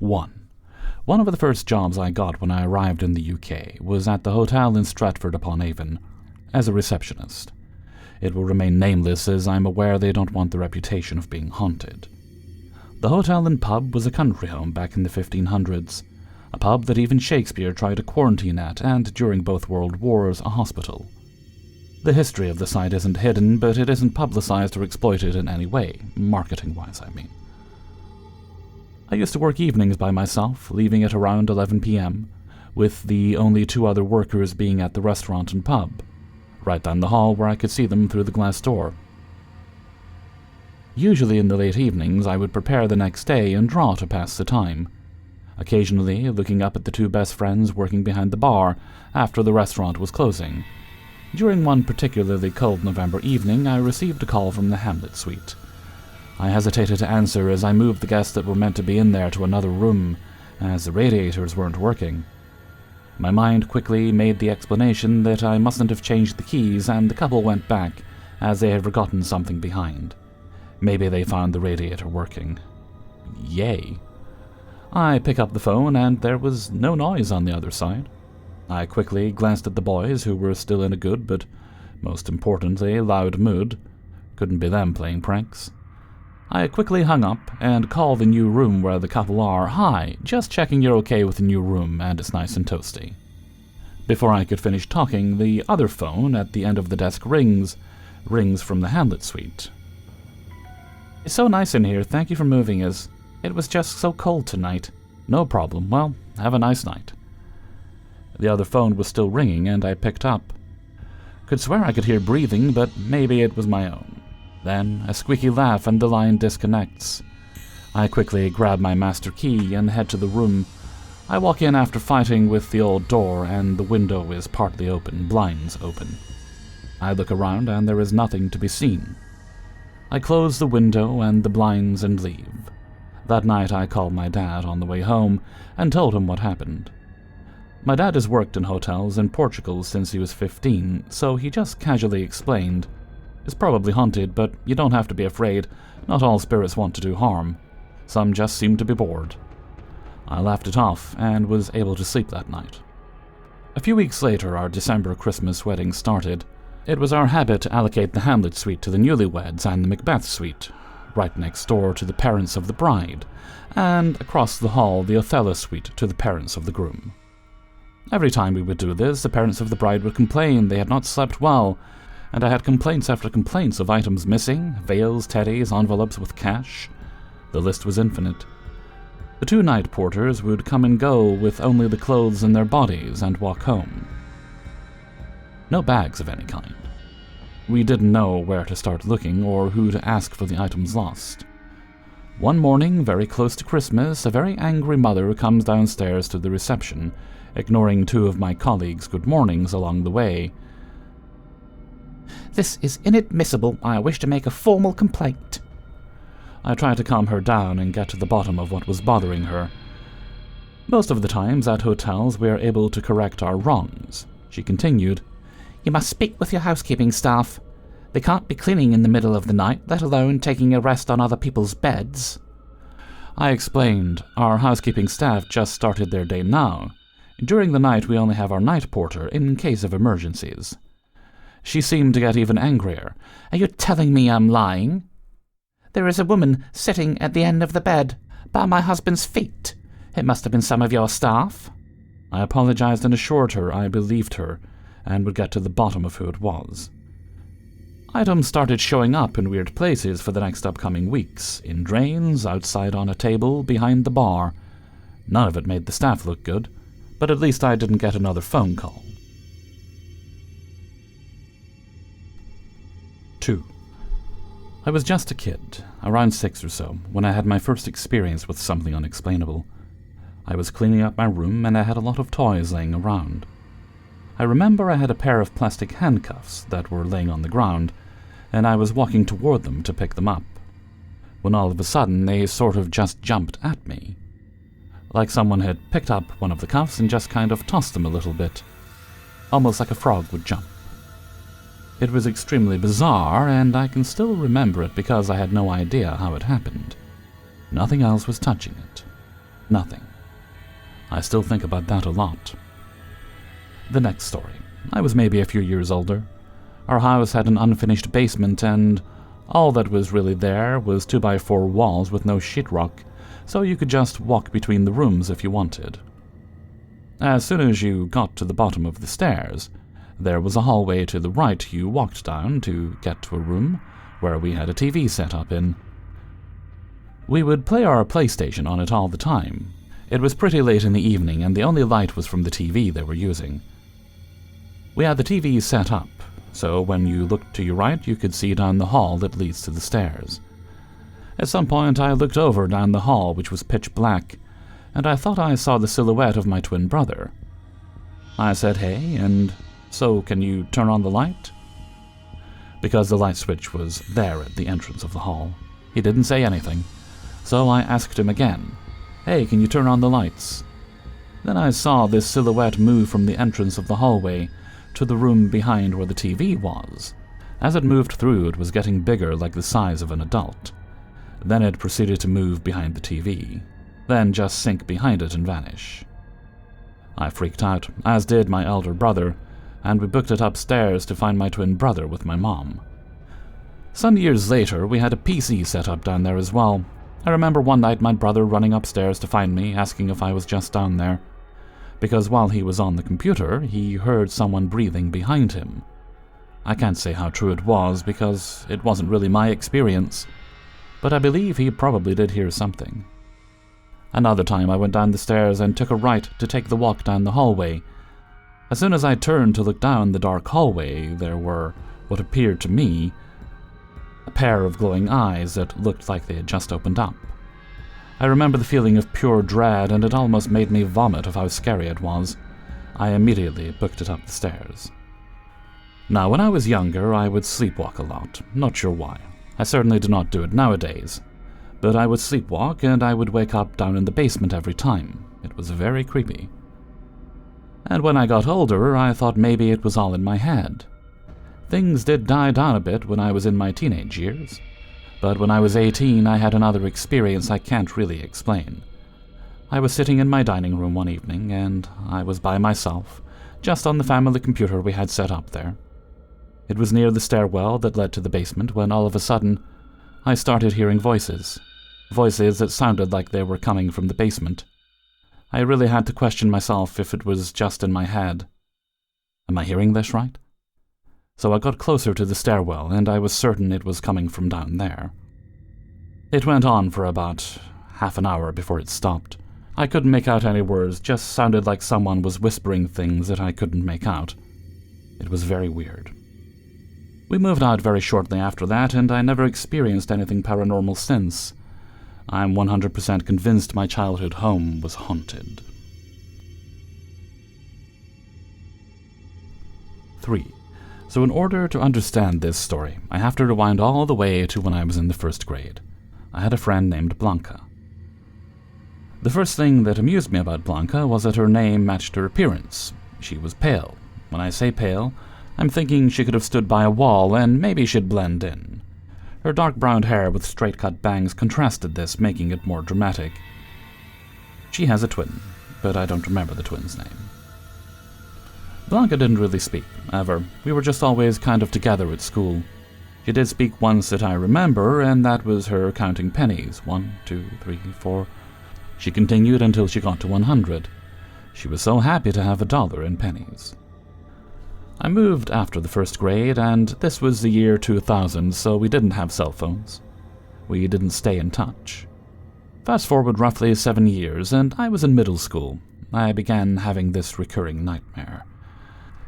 1. One of the first jobs I got when I arrived in the UK was at the hotel in Stratford-upon-Avon, as a receptionist. It will remain nameless as I'm aware they don't want the reputation of being haunted. The hotel and pub was a country home back in the 1500s, a pub that even Shakespeare tried to quarantine at, and during both World Wars, a hospital. The history of the site isn't hidden, but it isn't publicized or exploited in any way, marketing-wise, I mean. I used to work evenings by myself, leaving at around 11 p.m., with the only 2 other workers being at the restaurant and pub, right down the hall where I could see them through the glass door. Usually in the late evenings, I would prepare the next day and draw to pass the time, occasionally looking up at the 2 best friends working behind the bar after the restaurant was closing. During one particularly cold November evening, I received a call from the Hamlet suite. I hesitated to answer as I moved the guests that were meant to be in there to another room, as the radiators weren't working. My mind quickly made the explanation that I mustn't have changed the keys, and the couple went back, as they had forgotten something behind. Maybe they found the radiator working. Yay. I pick up the phone, and there was no noise on the other side. I quickly glanced at the boys, who were still in a good, but most importantly, loud mood. Couldn't be them playing pranks. I quickly hung up and called the new room where the couple are. Hi, just checking you're okay with the new room and it's nice and toasty. Before I could finish talking, the other phone at the end of the desk rings from the Hamlet suite. It's so nice in here, thank you for moving us. It was just so cold tonight. No problem, well, have a nice night. The other phone was still ringing and I picked up. Could swear I could hear breathing, but maybe it was my own. Then a squeaky laugh and the line disconnects. I quickly grab my master key and head to the room. I walk in after fighting with the old door, and the window is partly open, blinds open. I look around and there is nothing to be seen. I close the window and the blinds and leave. That night I called my dad on the way home and told him what happened. My dad has worked in hotels in Portugal since he was 15, so he just casually explained, "It's probably haunted, but you don't have to be afraid. Not all spirits want to do harm. Some just seem to be bored." I laughed it off and was able to sleep that night. A few weeks later, our December Christmas wedding started. It was our habit to allocate the Hamlet suite to the newlyweds and the Macbeth suite, right next door to the parents of the bride, and across the hall the Othello suite to the parents of the groom. Every time we would do this, the parents of the bride would complain they had not slept well, and I had complaints after complaints of items missing, veils, teddies, envelopes with cash. The list was infinite. The 2 night porters would come and go with only the clothes in their bodies and walk home. No bags of any kind. We didn't know where to start looking or who to ask for the items lost. One morning, very close to Christmas, a very angry mother comes downstairs to the reception, ignoring 2 of my colleagues' good mornings along the way. "This is inadmissible. I wish to make a formal complaint." I tried to calm her down and get to the bottom of what was bothering her. Most of the times at hotels we are able to correct our wrongs. She continued, "You must speak with your housekeeping staff. They can't be cleaning in the middle of the night, let alone taking a rest on other people's beds." I explained, our housekeeping staff just started their day now. During the night we only have our night porter in case of emergencies. She seemed to get even angrier. "Are you telling me I'm lying? There is a woman sitting at the end of the bed, by my husband's feet. It must have been some of your staff." I apologized and assured her I believed her, and would get to the bottom of who it was. Items started showing up in weird places for the next upcoming weeks, in drains, outside on a table, behind the bar. None of it made the staff look good, but at least I didn't get another phone call. 2. I was just a kid, around 6 or so, when I had my first experience with something unexplainable. I was cleaning up my room and I had a lot of toys laying around. I remember I had a pair of plastic handcuffs that were laying on the ground, and I was walking toward them to pick them up, when all of a sudden they sort of just jumped at me. Like someone had picked up one of the cuffs and just kind of tossed them a little bit, almost like a frog would jump. It was extremely bizarre, and I can still remember it because I had no idea how it happened. Nothing else was touching it. Nothing. I still think about that a lot. The next story. I was maybe a few years older. Our house had an unfinished basement, and all that was really there was 2x4 walls with no sheetrock, so you could just walk between the rooms if you wanted. As soon as you got to the bottom of the stairs, there was a hallway to the right you walked down to get to a room where we had a TV set up in. We would play our PlayStation on it all the time. It was pretty late in the evening, and the only light was from the TV they were using. We had the TV set up, so when you looked to your right, you could see down the hall that leads to the stairs. At some point, I looked over down the hall, which was pitch black, and I thought I saw the silhouette of my twin brother. I said, "Hey, and so can you turn on the light?" Because the light switch was there at the entrance of the hall. He didn't say anything, so I asked him again, "Hey, can you turn on the lights?" Then I saw this silhouette move from the entrance of the hallway to the room behind where the TV was. As it moved through, it was getting bigger, like the size of an adult. Then it proceeded to move behind the TV, then just sink behind it and vanish. I freaked out, as did my elder brother, and we booked it upstairs to find my twin brother with my mom. Some years later, we had a PC set up down there as well. I remember one night my brother running upstairs to find me, asking if I was just down there, because while he was on the computer, he heard someone breathing behind him. I can't say how true it was, because it wasn't really my experience, but I believe he probably did hear something. Another time I went down the stairs and took a right to take the walk down the hallway. As soon as I turned to look down the dark hallway, there were, what appeared to me, a pair of glowing eyes that looked like they had just opened up. I remember the feeling of pure dread, and it almost made me vomit of how scary it was. I immediately booked it up the stairs. Now, when I was younger, I would sleepwalk a lot. Not sure why. I certainly do not do it nowadays. But I would sleepwalk, and I would wake up down in the basement every time. It was very creepy. And when I got older, I thought maybe it was all in my head. Things did die down a bit when I was in my teenage years. But when I was 18, I had another experience I can't really explain. I was sitting in my dining room one evening, and I was by myself, just on the family computer we had set up there. It was near the stairwell that led to the basement when all of a sudden, I started hearing voices. Voices that sounded like they were coming from the basement. I really had to question myself if it was just in my head. Am I hearing this right? So I got closer to the stairwell, and I was certain it was coming from down there. It went on for about half an hour before it stopped. I couldn't make out any words, just sounded like someone was whispering things that I couldn't make out. It was very weird. We moved out very shortly after that, and I never experienced anything paranormal since. I'm 100% convinced my childhood home was haunted. 3. So in order to understand this story, I have to rewind all the way to when I was in the first grade. I had a friend named Blanca. The first thing that amused me about Blanca was that her name matched her appearance. She was pale. When I say pale, I'm thinking she could have stood by a wall and maybe she'd blend in. Her dark brown hair with straight-cut bangs contrasted this, making it more dramatic. She has a twin, but I don't remember the twin's name. Blanca didn't really speak, ever. We were just always kind of together at school. She did speak once that I remember, and that was her counting pennies. 1, 2, 3, 4. She continued until she got to 100. She was so happy to have $1 in pennies. I moved after the first grade, and this was the year 2000, so we didn't have cell phones. We didn't stay in touch. Fast forward roughly 7 years, and I was in middle school. I began having this recurring nightmare.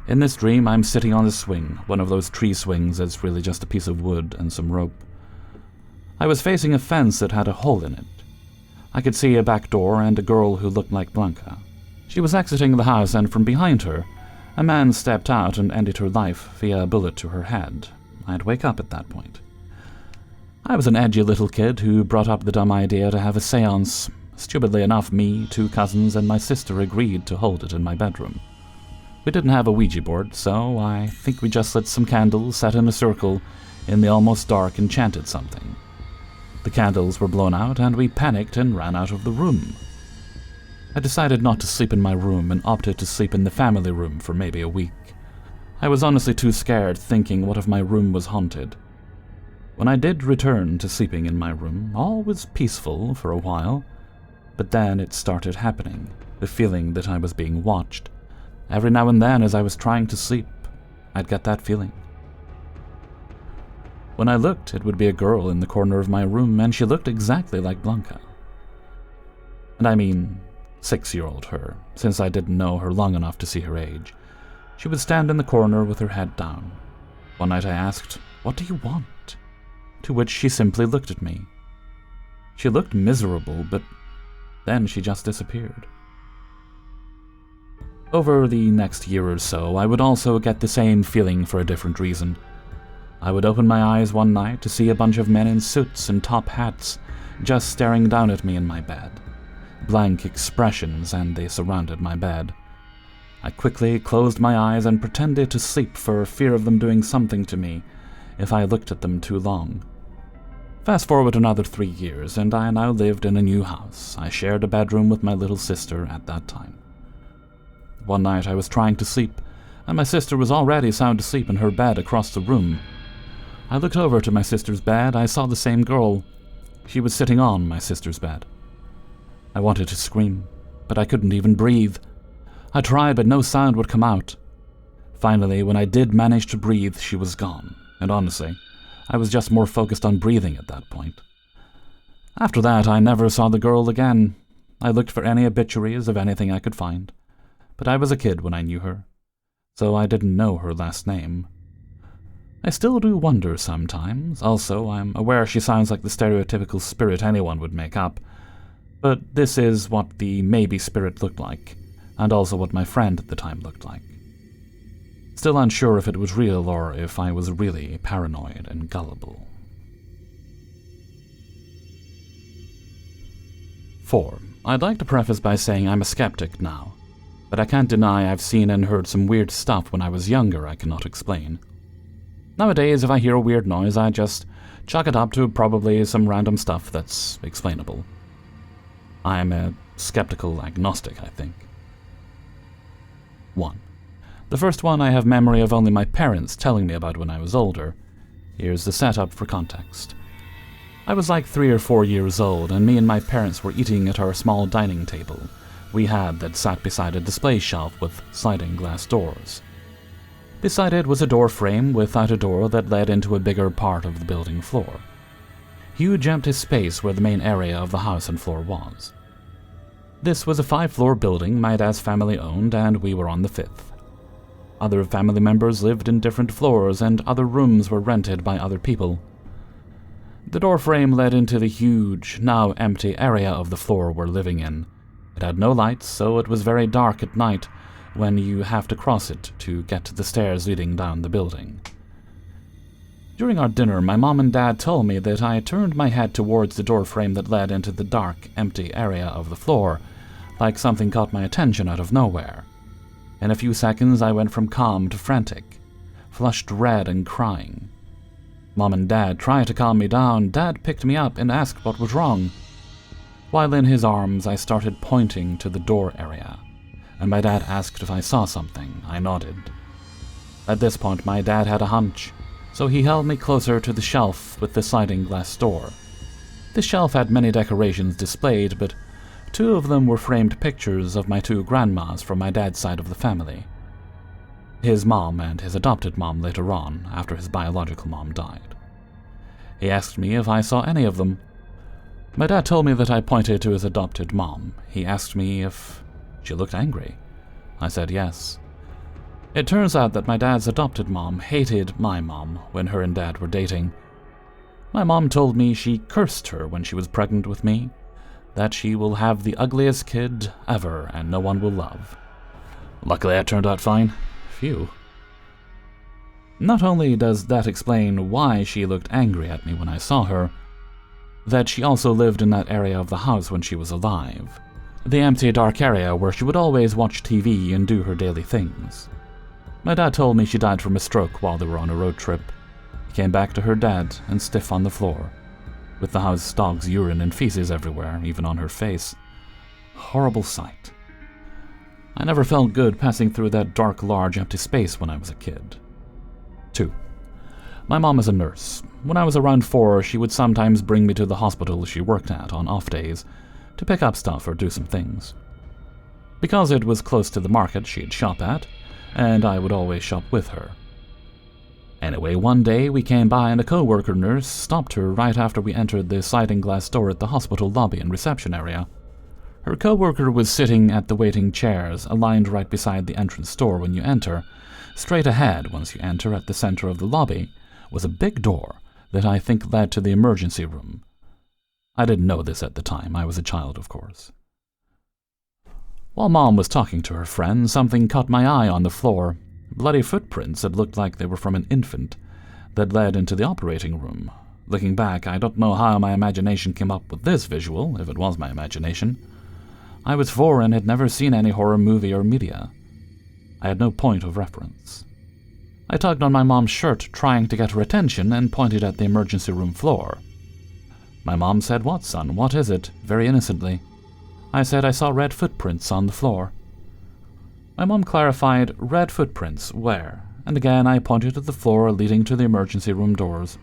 In this dream, I'm sitting on a swing, one of those tree swings that's really just a piece of wood and some rope. I was facing a fence that had a hole in it. I could see a back door and a girl who looked like Blanca. She was exiting the house, and from behind her, a man stepped out and ended her life via a bullet to her head. I'd wake up at that point. I was an edgy little kid who brought up the dumb idea to have a seance. Stupidly enough, me, 2 cousins, and my sister agreed to hold it in my bedroom. We didn't have a Ouija board, so I think we just lit some candles, sat in a circle in the almost dark, and chanted something. The candles were blown out, and we panicked and ran out of the room. I decided not to sleep in my room and opted to sleep in the family room for maybe a week. I was honestly too scared, thinking what if my room was haunted. When I did return to sleeping in my room, all was peaceful for a while, but then it started happening, the feeling that I was being watched. Every now and then as I was trying to sleep, I'd get that feeling. When I looked, it would be a girl in the corner of my room, and she looked exactly like Blanca. And I mean 6-year-old her, since I didn't know her long enough to see her age. She would stand in the corner with her head down. One night I asked, "What do you want?" To which she simply looked at me. She looked miserable, but then she just disappeared. Over the next year or so, I would also get the same feeling for a different reason. I would open my eyes one night to see a bunch of men in suits and top hats just staring down at me in my bed. Blank expressions, and they surrounded my bed. I quickly closed my eyes and pretended to sleep for fear of them doing something to me if I looked at them too long. Fast forward another 3 years, and I now lived in a new house. I shared a bedroom with my little sister at that time. One night I was trying to sleep, and my sister was already sound asleep in her bed across the room. I looked over to my sister's bed. I saw the same girl. She was sitting on my sister's bed. I wanted to scream, but I couldn't even breathe. I tried, but no sound would come out. Finally, when I did manage to breathe, she was gone, and honestly, I was just more focused on breathing at that point. After that, I never saw the girl again. I looked for any obituaries of anything I could find, but I was a kid when I knew her, so I didn't know her last name. I still do wonder sometimes. Also, I'm aware she sounds like the stereotypical spirit anyone would make up, but this is what the maybe spirit looked like, and also what my friend at the time looked like. Still unsure if it was real or if I was really paranoid and gullible. 4. I'd like to preface by saying I'm a skeptic now, but I can't deny I've seen and heard some weird stuff when I was younger I cannot explain. Nowadays, if I hear a weird noise, I just chalk it up to probably some random stuff that's explainable. I am a skeptical agnostic, I think. 1. The first one I have memory of only my parents telling me about when I was older. Here's the setup for context. I was like 3 or 4 years old, and me and my parents were eating at our small dining table we had that sat beside a display shelf with sliding glass doors. Beside it was a door frame without a door that led into a bigger part of the building floor. Huge empty space where the main area of the house and floor was. This was a 5-floor building, my dad's family owned, and we were on the 5th. Other family members lived in different floors, and other rooms were rented by other people. The door frame led into the huge, now empty area of the floor we're living in. It had no lights, so it was very dark at night when you have to cross it to get to the stairs leading down the building. During our dinner, my mom and dad told me that I turned my head towards the door frame that led into the dark, empty area of the floor, like something caught my attention out of nowhere. In a few seconds, I went from calm to frantic, flushed red and crying. Mom and Dad tried to calm me down. Dad picked me up and asked what was wrong. While in his arms, I started pointing to the door area, and my dad asked if I saw something. I nodded. At this point, my dad had a hunch, so he held me closer to the shelf with the sliding glass door. The shelf had many decorations displayed, but 2 of them were framed pictures of my 2 grandmas from my dad's side of the family. His mom and his adopted mom later on, after his biological mom died. He asked me if I saw any of them. My dad told me that I pointed to his adopted mom. He asked me if she looked angry. I said yes. It turns out that my dad's adopted mom hated my mom when her and dad were dating. My mom told me she cursed her when she was pregnant with me, that she will have the ugliest kid ever and no one will love. Luckily, I turned out fine. Phew. Not only does that explain why she looked angry at me when I saw her, that she also lived in that area of the house when she was alive. The empty, dark area where she would always watch TV and do her daily things. My dad told me she died from a stroke while they were on a road trip. He came back to her dead and stiff on the floor, with the house dog's urine and feces everywhere, even on her face. Horrible sight. I never felt good passing through that dark, large, empty space when I was a kid. 2. My mom is a nurse. When I was around 4, she would sometimes bring me to the hospital she worked at on off days to pick up stuff or do some things. Because it was close to the market she'd shop at, and I would always shop with her. Anyway, one day we came by and a co-worker nurse stopped her right after we entered the sliding glass door at the hospital lobby and reception area. Her co-worker was sitting at the waiting chairs, aligned right beside the entrance door when you enter. Straight ahead, once you enter at the center of the lobby, was a big door that I think led to the emergency room. I didn't know this at the time. I was a child, of course. While Mom was talking to her friend, something caught my eye on the floor. Bloody footprints that looked like they were from an infant that led into the operating room. Looking back, I don't know how my imagination came up with this visual, if it was my imagination. I was 4 and had never seen any horror movie or media. I had no point of reference. I tugged on my mom's shirt, trying to get her attention, and pointed at the emergency room floor. My mom said, "What, son? What is it?" very innocently. I said I saw red footprints on the floor. My mom clarified, "Red footprints, where?" And again I pointed at the floor leading to the emergency room doors.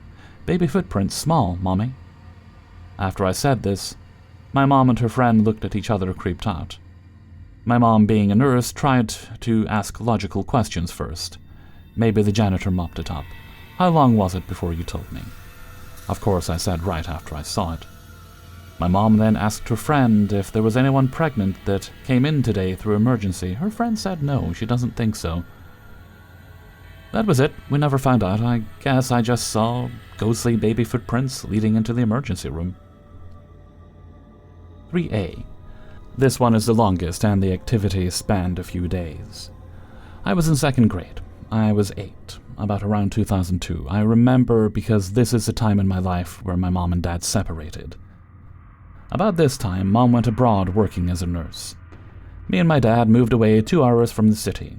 "Baby footprints, small, Mommy." After I said this, my mom and her friend looked at each other, creeped out. My mom, being a nurse, tried to ask logical questions first. Maybe the janitor mopped it up. "How long was it before you told me?" Of course, I said right after I saw it. My mom then asked her friend if there was anyone pregnant that came in today through emergency. Her friend said no, she doesn't think so. That was it. We never found out. I guess I just saw ghostly baby footprints leading into the emergency room. 3A. This one is the longest, and the activity spanned a few days. I was in 2nd grade. I was 8, about around 2002. I remember because this is a time in my life where my mom and dad separated. About this time, Mom went abroad working as a nurse. Me and my dad moved away 2 hours from the city.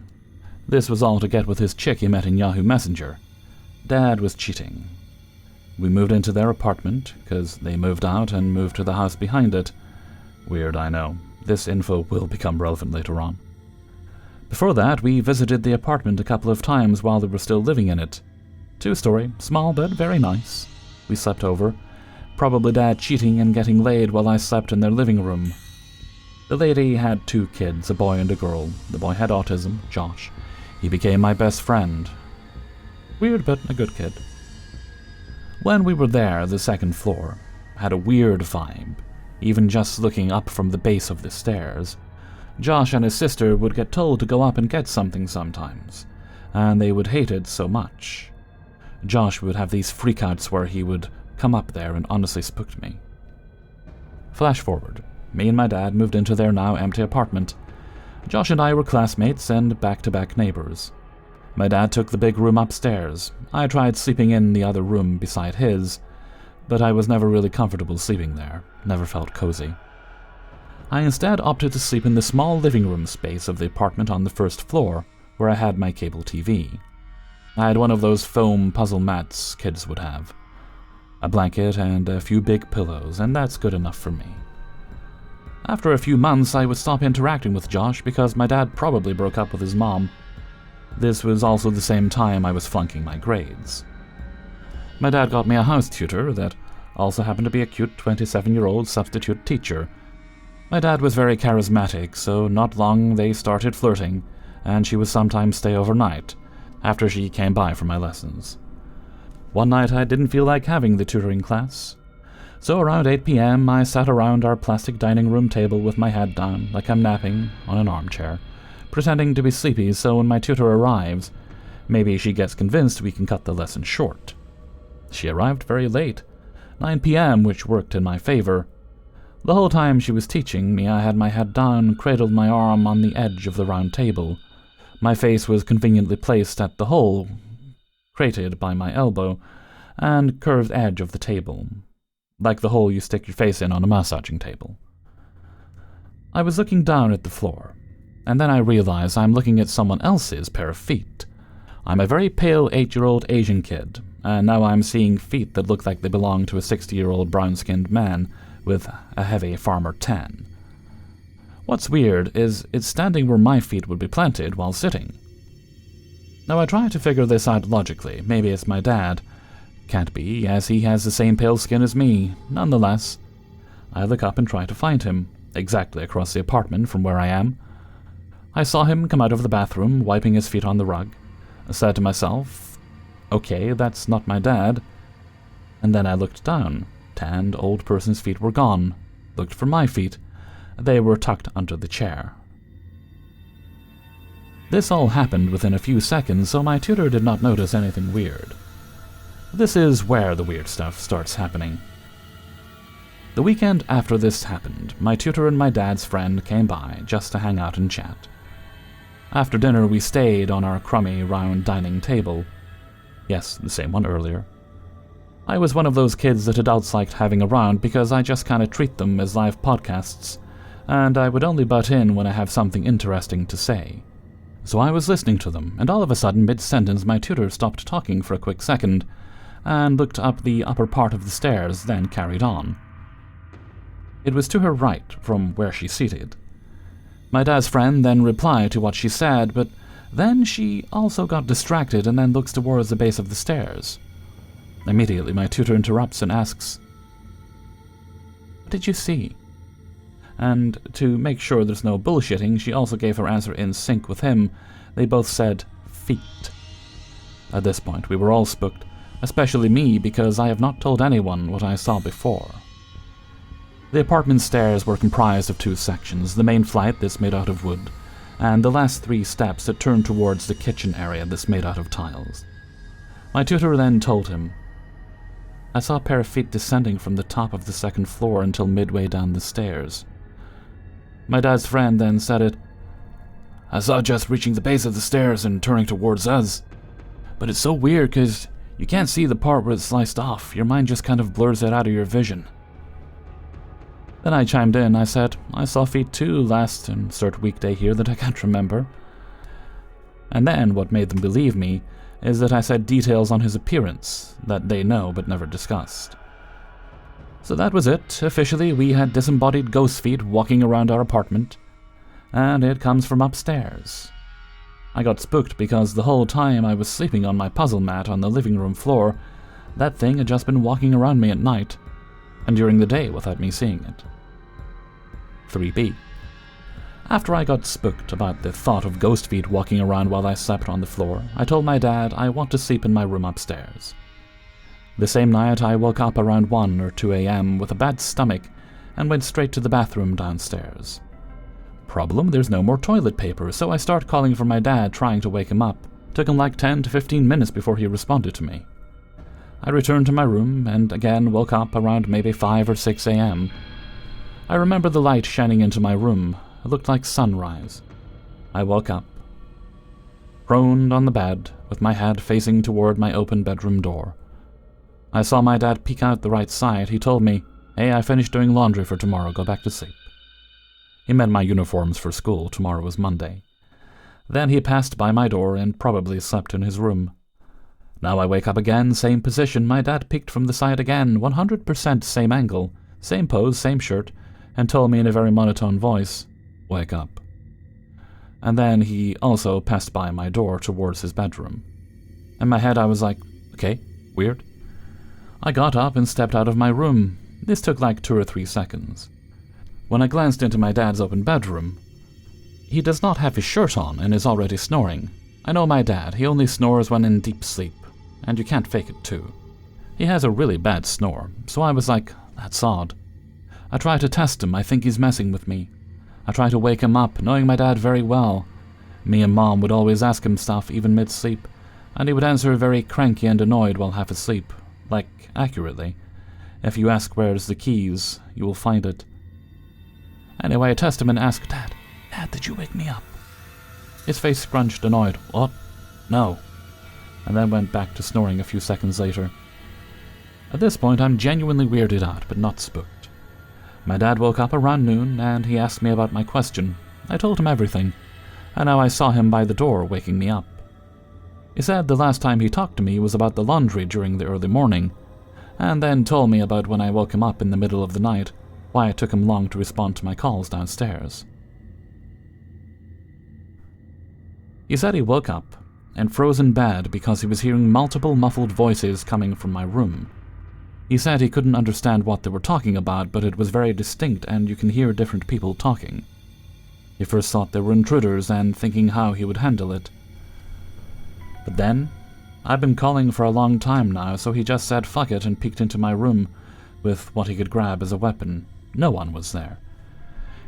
This was all to get with his chick he met in Yahoo Messenger. Dad was cheating. We moved into their apartment, because they moved out and moved to the house behind it. Weird, I know. This info will become relevant later on. Before that, we visited the apartment a couple of times while they were still living in it. 2-story, small but very nice. We slept over. Probably Dad cheating and getting laid while I slept in their living room. The lady had 2 kids, a boy and a girl. The boy had autism, Josh. He became my best friend. Weird, but a good kid. When we were there, the 2nd floor had a weird vibe, even just looking up from the base of the stairs. Josh and his sister would get told to go up and get something sometimes, and they would hate it so much. Josh would have these freakouts where he would come up there and honestly spooked me. Flash forward. Me and my dad moved into their now empty apartment. Josh and I were classmates and back-to-back neighbors. My dad took the big room upstairs. I tried sleeping in the other room beside his, but I was never really comfortable sleeping there, never felt cozy. I instead opted to sleep in the small living room space of the apartment on the 1st floor, where I had my cable TV. I had one of those foam puzzle mats kids would have. A blanket and a few big pillows, and that's good enough for me. After a few months, I would stop interacting with Josh because my dad probably broke up with his mom. This was also the same time I was flunking my grades. My dad got me a house tutor that also happened to be a cute 27-year-old substitute teacher. My dad was very charismatic, so not long they started flirting, and she would sometimes stay overnight after she came by for my lessons. One night I didn't feel like having the tutoring class. So around 8 p.m. I sat around our plastic dining room table with my head down, like I'm napping, on an armchair, pretending to be sleepy so when my tutor arrives, maybe she gets convinced we can cut the lesson short. She arrived very late, 9 p.m., which worked in my favor. The whole time she was teaching me, I had my head down, cradled my arm on the edge of the round table. My face was conveniently placed at the hole created by my elbow and curved edge of the table, like the hole you stick your face in on a massaging table. I was looking down at the floor, and then I realized I'm looking at someone else's pair of feet. I'm a very pale 8-year-old Asian kid, and now I'm seeing feet that look like they belong to a 60-year-old brown-skinned man with a heavy farmer tan. What's weird is it's standing where my feet would be planted while sitting. Now I try to figure this out logically. Maybe it's my dad. Can't be, as he has the same pale skin as me. Nonetheless, I look up and try to find him, exactly across the apartment from where I am. I saw him come out of the bathroom, wiping his feet on the rug. I said to myself, okay, that's not my dad. And then I looked down. Tanned old person's feet were gone. Looked for my feet. They were tucked under the chair. This all happened within a few seconds, so my tutor did not notice anything weird. This is where the weird stuff starts happening. The weekend after this happened, my tutor and my dad's friend came by just to hang out and chat. After dinner, we stayed on our crummy, round dining table. Yes, the same one earlier. I was one of those kids that adults liked having around because I just kinda treat them as live podcasts, and I would only butt in when I have something interesting to say. So I was listening to them, and all of a sudden, mid-sentence, my tutor stopped talking for a quick second, and looked up the upper part of the stairs, then carried on. It was to her right, from where she's seated. My dad's friend then replied to what she said, but then she also got distracted and then looks towards the base of the stairs. Immediately, my tutor interrupts and asks, "What did you see?" And to make sure there's no bullshitting, she also gave her answer in sync with him. They both said, "feet." At this point, we were all spooked, especially me, because I have not told anyone what I saw before. The apartment stairs were comprised of two sections, the main flight that's made out of wood, and the last 3 steps that turn towards the kitchen area that's made out of tiles. My tutor then told him, "I saw a pair of feet descending from the top of the second floor until midway down the stairs." My dad's friend then said it, "I saw it just reaching the base of the stairs and turning towards us. But it's so weird because you can't see the part where it's sliced off. Your mind just kind of blurs it out of your vision." Then I chimed in. I said, "I saw feet too last insert weekday here that I can't remember." And then what made them believe me is that I said details on his appearance that they know but never discussed. So that was it. Officially, we had disembodied ghost feet walking around our apartment, and it comes from upstairs. I got spooked because the whole time I was sleeping on my puzzle mat on the living room floor, that thing had just been walking around me at night, and during the day without me seeing it. 3B. After I got spooked about the thought of ghost feet walking around while I slept on the floor, I told my dad I want to sleep in my room upstairs. The same night, I woke up around 1 or 2 a.m. with a bad stomach and went straight to the bathroom downstairs. Problem, there's no more toilet paper, so I start calling for my dad, trying to wake him up. Took him like 10 to 15 minutes before he responded to me. I returned to my room and again woke up around maybe 5 or 6 a.m. I remember the light shining into my room. It looked like sunrise. I woke up, prone on the bed, with my head facing toward my open bedroom door. I saw my dad peek out the right side. He told me, "Hey, I finished doing laundry for tomorrow, go back to sleep." He meant my uniforms for school. Tomorrow was Monday. Then he passed by my door and probably slept in his room. Now I wake up again, same position. My dad peeked from the side again, 100% same angle, same pose, same shirt, and told me in a very monotone voice, "Wake up." And then he also passed by my door towards his bedroom. In my head I was like, okay, weird. I got up and stepped out of my room. This took like 2 or 3 seconds. When I glanced into my dad's open bedroom, he does not have his shirt on and is already snoring. I know my dad, he only snores when in deep sleep, and you can't fake it too. He has a really bad snore, so I was like, that's odd. I try to test him, I think he's messing with me. I try to wake him up, knowing my dad very well. Me and Mom would always ask him stuff, even mid-sleep, and he would answer very cranky and annoyed while half asleep. Like, accurately. If you ask where's the keys, you will find it. Anyway, I test him and ask, Dad, did you wake me up?" His face scrunched, annoyed. "What? No." And then went back to snoring a few seconds later. At this point, I'm genuinely weirded out, but not spooked. My dad woke up around noon, and he asked me about my question. I told him everything, and now I saw him by the door waking me up. He said the last time he talked to me was about the laundry during the early morning, and then told me about when I woke him up in the middle of the night, why it took him long to respond to my calls downstairs. He said he woke up and froze in bed because he was hearing multiple muffled voices coming from my room. He said he couldn't understand what they were talking about, but it was very distinct and you can hear different people talking. He first thought they were intruders and thinking how he would handle it. But then, I've been calling for a long time now, so he just said fuck it and peeked into my room with what he could grab as a weapon. No one was there.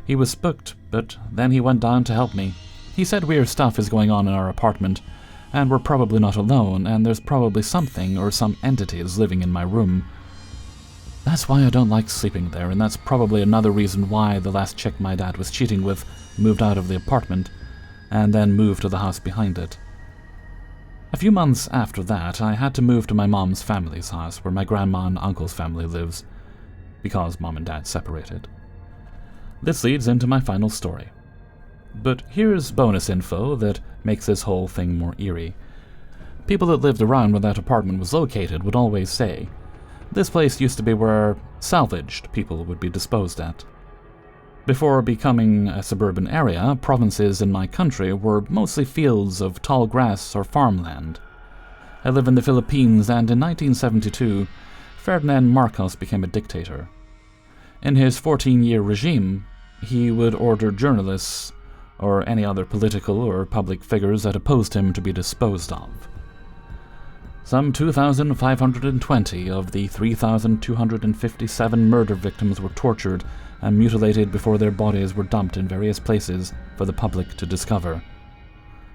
He was spooked, but then he went down to help me. He said weird stuff is going on in our apartment, and we're probably not alone, and there's probably something or some entities living in my room. That's why I don't like sleeping there, and that's probably another reason why the last chick my dad was cheating with moved out of the apartment, and then moved to the house behind it. A few months after that, I had to move to my mom's family's house, where my grandma and uncle's family lives, because mom and dad separated. This leads into my final story. But here's bonus info that makes this whole thing more eerie. People that lived around where that apartment was located would always say, this place used to be where salvaged people would be disposed at. Before becoming a suburban area, provinces in my country were mostly fields of tall grass or farmland. I live in the Philippines, and in 1972, Ferdinand Marcos became a dictator. In his 14-year regime, he would order journalists or any other political or public figures that opposed him to be disposed of. Some 2,520 of the 3,257 murder victims were tortured and mutilated before their bodies were dumped in various places for the public to discover.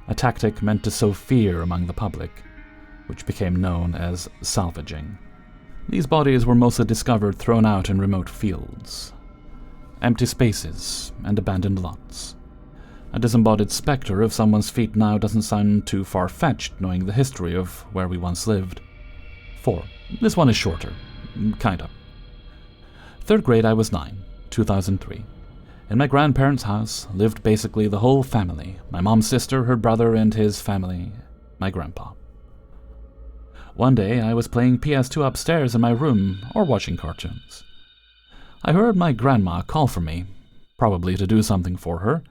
A tactic meant to sow fear among the public, which became known as salvaging. These bodies were mostly discovered thrown out in remote fields, empty spaces, and abandoned lots. A disembodied specter of someone's feet now doesn't sound too far-fetched, knowing the history of where we once lived. 4. This one is shorter. Kinda. 3rd grade, I was 9, 2003. In my grandparents' house lived basically the whole family. My mom's sister, her brother, and his family, my grandpa. One day, I was playing PS2 upstairs in my room, or watching cartoons. I heard my grandma call for me, probably to do something for her.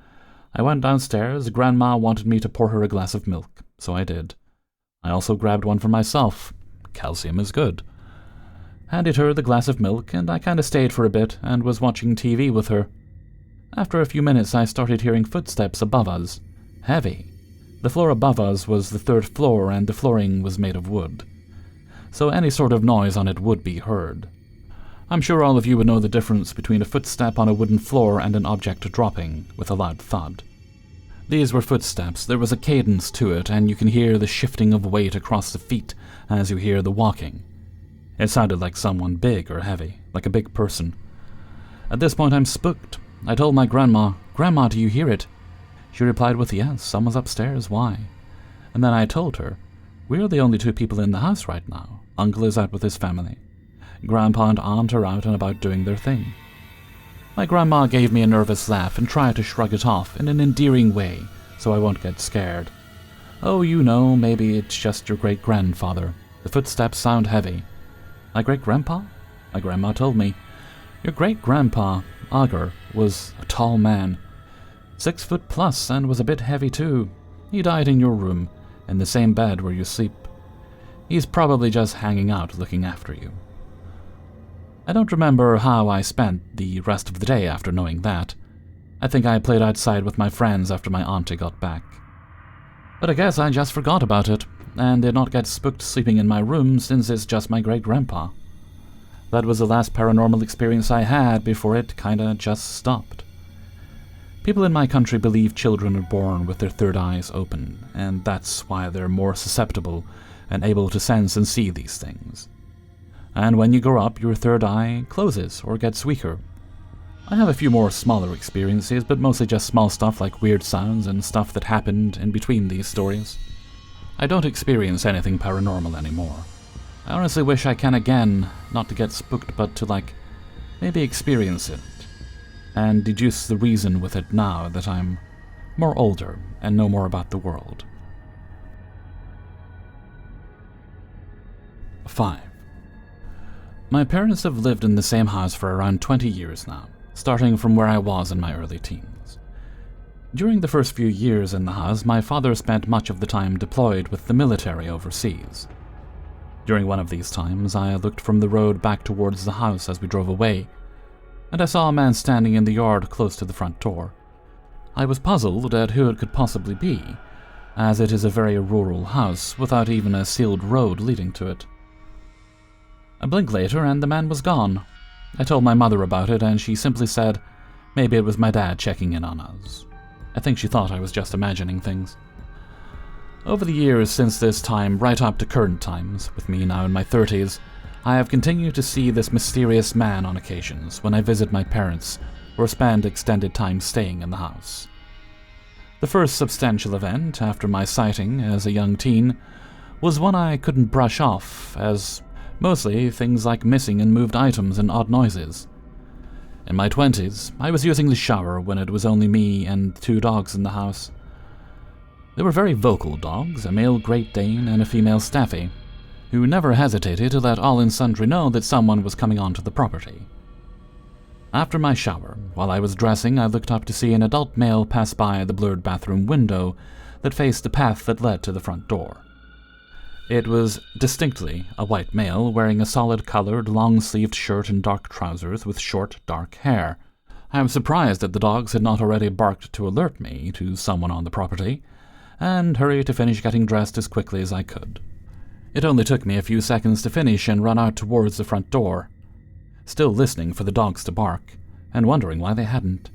I went downstairs. Grandma wanted me to pour her a glass of milk, so I did. I also grabbed one for myself. Calcium is good. Handed her the glass of milk, and I kinda stayed for a bit and was watching TV with her. After a few minutes, I started hearing footsteps above us. Heavy. The floor above us was the 3rd floor, and the flooring was made of wood, so any sort of noise on it would be heard. I'm sure all of you would know the difference between a footstep on a wooden floor and an object dropping with a loud thud. These were footsteps. There was a cadence to it, and you can hear the shifting of weight across the feet as you hear the walking. It sounded like someone big or heavy, like a big person. At this point, I'm spooked. I told my grandma, "Grandma, do you hear it?" She replied with, "Yes, someone's upstairs, why?" And then I told her, "We're the only 2 people in the house right now. Uncle is out with his family. Grandpa and Aunt are out and about doing their thing." My grandma gave me a nervous laugh and tried to shrug it off in an endearing way so I won't get scared. "Oh, you know, maybe it's just your great-grandfather. The footsteps sound heavy." "My great-grandpa?" My grandma told me. "Your great-grandpa, Augur, was a tall man, 6 foot plus, and was a bit heavy too. He died in your room, in the same bed where you sleep. He's probably just hanging out looking after you." I don't remember how I spent the rest of the day after knowing that. I think I played outside with my friends after my auntie got back. But I guess I just forgot about it, and did not get spooked sleeping in my room since it's just my great-grandpa. That was the last paranormal experience I had before it kinda just stopped. People in my country believe children are born with their 3rd eyes open, and that's why they're more susceptible and able to sense and see these things. And when you grow up, your 3rd eye closes or gets weaker. I have a few more smaller experiences, but mostly just small stuff like weird sounds and stuff that happened in between these stories. I don't experience anything paranormal anymore. I honestly wish I can again, not to get spooked, but to maybe experience it, and deduce the reason with it now that I'm more older and know more about the world. 5. My parents have lived in the same house for around 20 years now, starting from where I was in my early teens. During the first few years in the house, my father spent much of the time deployed with the military overseas. During one of these times, I looked from the road back towards the house as we drove away, and I saw a man standing in the yard close to the front door. I was puzzled at who it could possibly be, as it is a very rural house without even a sealed road leading to it. A blink later and the man was gone. I told my mother about it and she simply said maybe it was my dad checking in on us. I think she thought I was just imagining things. Over the years since this time, right up to current times, with me now in my 30s, I have continued to see this mysterious man on occasions when I visit my parents or spend extended time staying in the house. The first substantial event after my sighting as a young teen was one I couldn't brush off, as mostly things like missing and moved items and odd noises. In my 20s, I was using the shower when it was only me and 2 dogs in the house. They were very vocal dogs, a male Great Dane and a female Staffy, who never hesitated to let all and sundry know that someone was coming onto the property. After my shower, while I was dressing, I looked up to see an adult male pass by the blurred bathroom window that faced the path that led to the front door. It was distinctly a white male wearing a solid-colored, long-sleeved shirt and dark trousers with short, dark hair. I was surprised that the dogs had not already barked to alert me to someone on the property, and hurried to finish getting dressed as quickly as I could. It only took me a few seconds to finish and run out towards the front door, still listening for the dogs to bark, and wondering why they hadn't.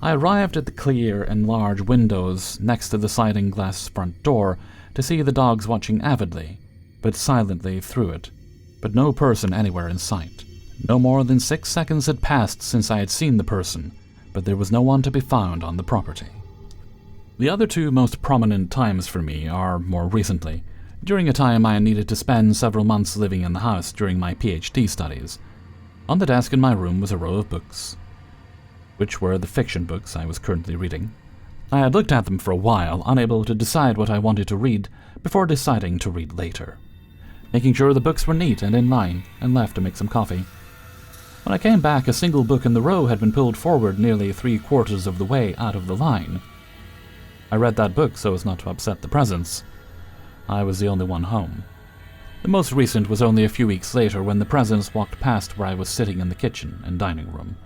I arrived at the clear and large windows next to the sliding glass front door to see the dogs watching avidly, but silently through it, but no person anywhere in sight. No more than 6 seconds had passed since I had seen the person, but there was no one to be found on the property. The other 2 most prominent times for me are more recently, during a time I needed to spend several months living in the house during my PhD studies. On the desk in my room was a row of books, which were the fiction books I was currently reading. I had looked at them for a while, unable to decide what I wanted to read, before deciding to read later, making sure the books were neat and in line, and left to make some coffee. When I came back, a single book in the row had been pulled forward nearly 3/4 of the way out of the line. I read that book so as not to upset the presents. I was the only one home. The most recent was only a few weeks later when the presence walked past where I was sitting in the kitchen and dining room.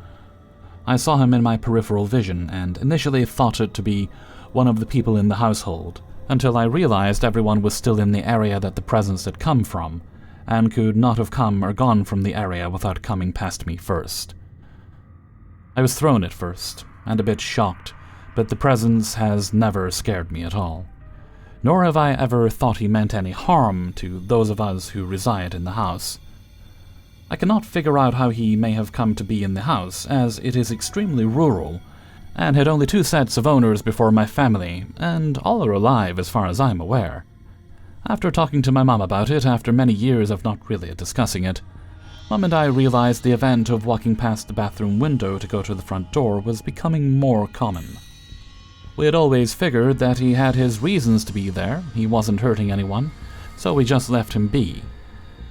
I saw him in my peripheral vision and initially thought it to be one of the people in the household, until I realized everyone was still in the area that the presence had come from, and could not have come or gone from the area without coming past me first. I was thrown at first, and a bit shocked, but the presence has never scared me at all. Nor have I ever thought he meant any harm to those of us who reside in the house. I cannot figure out how he may have come to be in the house, as it is extremely rural, and had only 2 sets of owners before my family, and all are alive as far as I'm aware. After talking to my mom about it, after many years of not really discussing it, Mom and I realized the event of walking past the bathroom window to go to the front door was becoming more common. We had always figured that he had his reasons to be there, he wasn't hurting anyone, so we just left him be.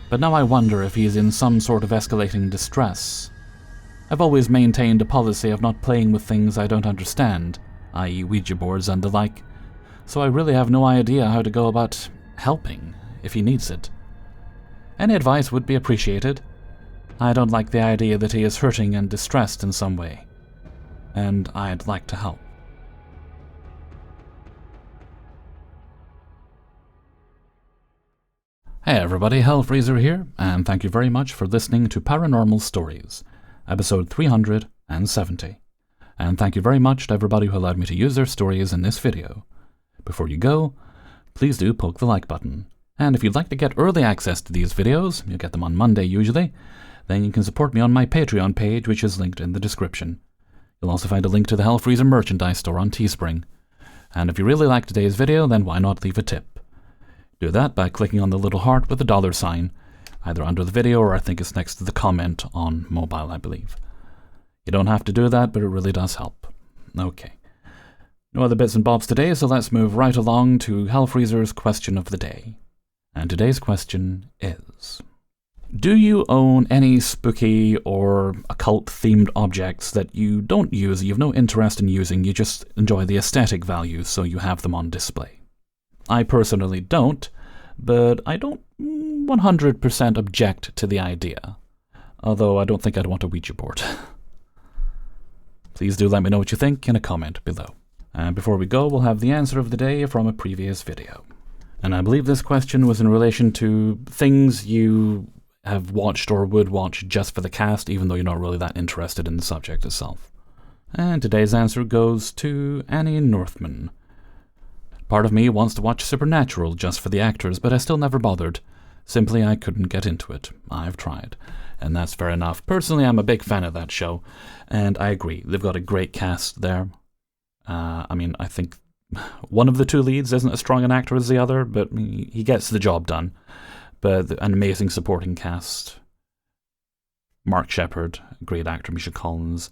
But now I wonder if he is in some sort of escalating distress. I've always maintained a policy of not playing with things I don't understand, i.e. Ouija boards and the like, so I really have no idea how to go about helping if he needs it. Any advice would be appreciated. I don't like the idea that he is hurting and distressed in some way, and I'd like to help. Hey everybody, Hellfreezer here, and thank you very much for listening to Paranormal Stories, episode 370. And thank you very much to everybody who allowed me to use their stories in this video. Before you go, please do poke the like button. And if you'd like to get early access to these videos, you get them on Monday usually, then you can support me on my Patreon page, which is linked in the description. You'll also find a link to the Hellfreezer merchandise store on Teespring. And if you really liked today's video, then why not leave a tip? Do that by clicking on the little heart with the $, either under the video or I think it's next to the comment on mobile, I believe. You don't have to do that, but it really does help. Okay. No other bits and bobs today, so let's move right along to Hellfreezer's question of the day. And today's question is: Do you own any spooky or occult-themed objects that you don't use, you have no interest in using, you just enjoy the aesthetic value, so you have them on display? I personally don't, but I don't 100% object to the idea, although I don't think I'd want a Ouija board. Please do let me know what you think in a comment below. And before we go, we'll have the answer of the day from a previous video. And I believe this question was in relation to things you have watched or would watch just for the cast, even though you're not really that interested in the subject itself. And today's answer goes to Annie Northman. Part of me wants to watch Supernatural just for the actors, but I still never bothered. Simply, I couldn't get into it. I've tried. And that's fair enough. Personally, I'm a big fan of that show, and I agree. They've got a great cast there. I think one of the two leads isn't as strong an actor as the other, but he gets the job done. But an amazing supporting cast. Mark Sheppard, great actor. Misha Collins.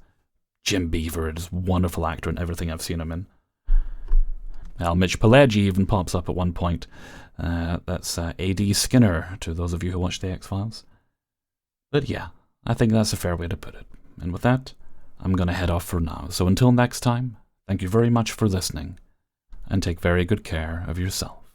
Jim Beaver is a wonderful actor in everything I've seen him in. Well, Mitch Pileggi even pops up at one point. That's A.D. Skinner, to those of you who watch The X-Files. But yeah, I think that's a fair way to put it. And with that, I'm going to head off for now. So until next time, thank you very much for listening, and take very good care of yourself.